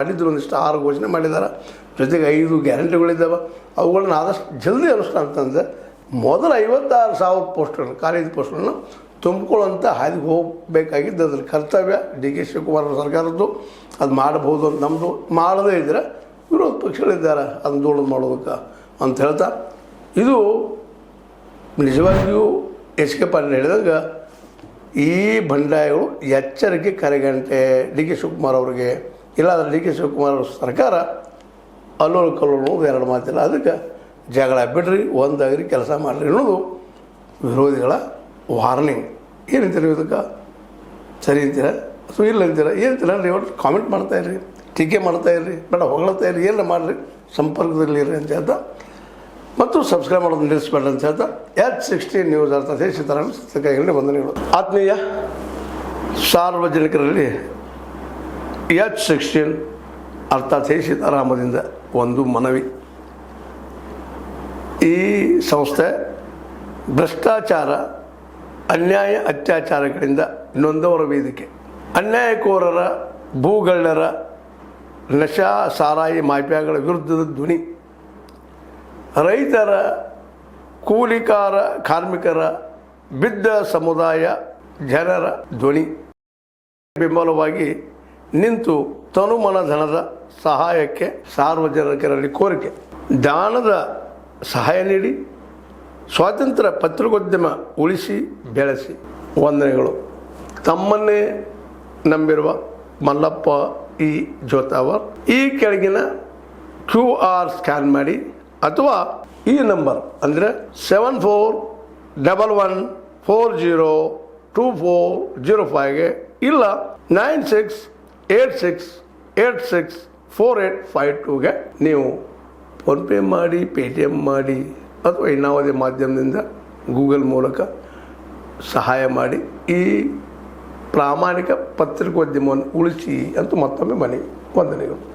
ಮಾಡಿದ್ರು ಒಂದಿಷ್ಟು 6 ಘೋಷಣೆ ಮಾಡಿದ್ದಾರೆ. ಜೊತೆಗೆ 5 ಗ್ಯಾರಂಟಿಗಳಿದ್ದಾವೆ. ಅವುಗಳನ್ನ ಆದಷ್ಟು ಜಲ್ದಿ ಅನುಷ್ಠಾನ ಅಂತಂದರೆ ಮೊದಲು 56,000 ಪೋಸ್ಟ್ಗಳು ಕಾಲೇಜ್ ಪೋಸ್ಟ್ಗಳನ್ನು ತುಂಬಿಕೊಳ್ಳುವಂಥ ಹಾದಿಗೆ ಹೋಗಬೇಕಾಗಿದ್ದು ಅದ್ರ ಕರ್ತವ್ಯ ಡಿ ಕೆ ಶಿವಕುಮಾರ್ ಸರ್ಕಾರದ್ದು. ಅದು ಮಾಡಬಹುದು ಅಂತ ನಮ್ಮದು. ಮಾಡದೇ ಇದ್ದರೆ ವಿರೋಧ ಪಕ್ಷಗಳಿದ್ದಾರೆ ಅದನ್ನು ದೊಡ್ಡದು ಮಾಡೋದಕ್ಕೆ ಅಂತ ಹೇಳ್ತಾ, ಇದು ನಿಜವಾಗಿಯೂ ಎಚ್ ಕೆ ಪಾಟೀಲ್ ಹೇಳಿದಾಗ ಈ ಬಂಡಾಯಗಳು ಎಚ್ಚರಿಕೆ ಕರೆಗಂಟೆ ಡಿ ಕೆ ಶಿವಕುಮಾರ್ ಅವರಿಗೆ. ಇಲ್ಲಾಂದರೆ ಡಿ ಕೆ ಶಿವಕುಮಾರ್ ಅವ್ರ ಸರ್ಕಾರ ಅಲ್ಲೋಲು ಕಲ್ಲೋಲು 2 ಮಾತಿಲ್ಲ. ಅದಕ್ಕೆ ಜಗಳ ಬಿಡ್ರಿ, ಒಂದಾಗ್ರಿ, ಕೆಲಸ ಮಾಡಿರಿ ಅನ್ನೋದು ವಿರೋಧಿಗಳ ವಾರ್ನಿಂಗ್. ಏನಂತೀರ ಇದಕ್ಕೆ? ಸರಿ ಅಂತೀರ ಅಥವಾ ಇಲ್ಲ ಅಂತೀರ? ಏನಂತೀರ ರೀ? ಒಟ್ಟು ಕಾಮೆಂಟ್ ಮಾಡ್ತಾಯಿರ್ರಿ, ಟೀಕೆ ಮಾಡ್ತಾಯಿರ್ರಿ, ಬೇಡ ಹೊಗಳ್ತಾ ಇರ್ರಿ, ಏನೆಲ್ಲ ಮಾಡಿರಿ, ಸಂಪರ್ಕದಲ್ಲಿ ಇರ್ರಿ ಅಂತ ಹೇಳ್ತಾ, ಮತ್ತು ಸಬ್ಸ್ಕ್ರೈಬ್ ಮಾಡೋದು ನಿಲ್ಲಿಸ್ಬೇಡ ಅಂತ ಹೇಳ್ತಾ, H16 ನ್ಯೂಸ್ ಅರ್ಥಾತ್ ಸೀತಾರಾಮನ್ ಕೈಗಳಲ್ಲಿ ವಂದನೆಗಳು. ಆತ್ಮೀಯ ಸಾರ್ವಜನಿಕರಲ್ಲಿ H16 ಅರ್ಥಾತ್ ಸೀತಾರಾಮದಿಂದ ಒಂದು ಮನವಿ. ಈ ಸಂಸ್ಥೆ ಭ್ರಷ್ಟಾಚಾರ, ಅನ್ಯಾಯ, ಅತ್ಯಾಚಾರಗಳಿಂದ ನೊಂದವರ ವೇದಿಕೆ. ಅನ್ಯಾಯಕೋರರ, ಭೂಗಳ್ಳರ, ನಶಾ ಸಾರಾಯಿ ಮಾಫಿಯಾಗಳ ವಿರುದ್ಧದ ಧ್ವನಿ. ರೈತರ, ಕೂಲಿಕಾರ, ಕಾರ್ಮಿಕರ, ಬಿದ್ದ ಸಮುದಾಯ ಜನರ ಧ್ವನಿ. ಬೆಂಬಲವಾಗಿ ನಿಂತು ತನುಮನ ಧನದ ಸಹಾಯಕ್ಕೆ ಸಾರ್ವಜನಿಕರಲ್ಲಿ ಕೋರಿಕೆ. ದಾನದ ಸಹಾಯ ನೀಡಿ ಸ್ವಾತಂತ್ರ್ಯ ಪತ್ರಿಕೋದ್ಯಮ ಉಳಿಸಿ ಬೆಳೆಸಿ. ವಂದನೆಗಳು. ತಮ್ಮನ್ನೇ ನಂಬಿರುವ ಮಲ್ಲಪ್ಪ ಇ ಜೋತಾವರ್. ಈ ಕೆಳಗಿನ QR ಸ್ಕ್ಯಾನ್ ಮಾಡಿ ಅಥವಾ ಈ ನಂಬರ್ ಅಂದರೆ 7411402405ಗೆ ಇಲ್ಲ 9686864852ಗೆ ನೀವು ಫೋನ್ಪೇ ಮಾಡಿ, ಪೇಟಿಎಮ್ ಮಾಡಿ ಅಥವಾ ಇನ್ನಾವುದೇ ಮಾಧ್ಯಮದಿಂದ ಗೂಗಲ್ ಮೂಲಕ ಸಹಾಯ ಮಾಡಿ ಈ ಪ್ರಾಮಾಣಿಕ ಪತ್ರಿಕೋದ್ಯಮವನ್ನು ಉಳಿಸಿ ಅಂತ ಮತ್ತೊಮ್ಮೆ ಮನವಿ. ವಂದನೆಗಳು.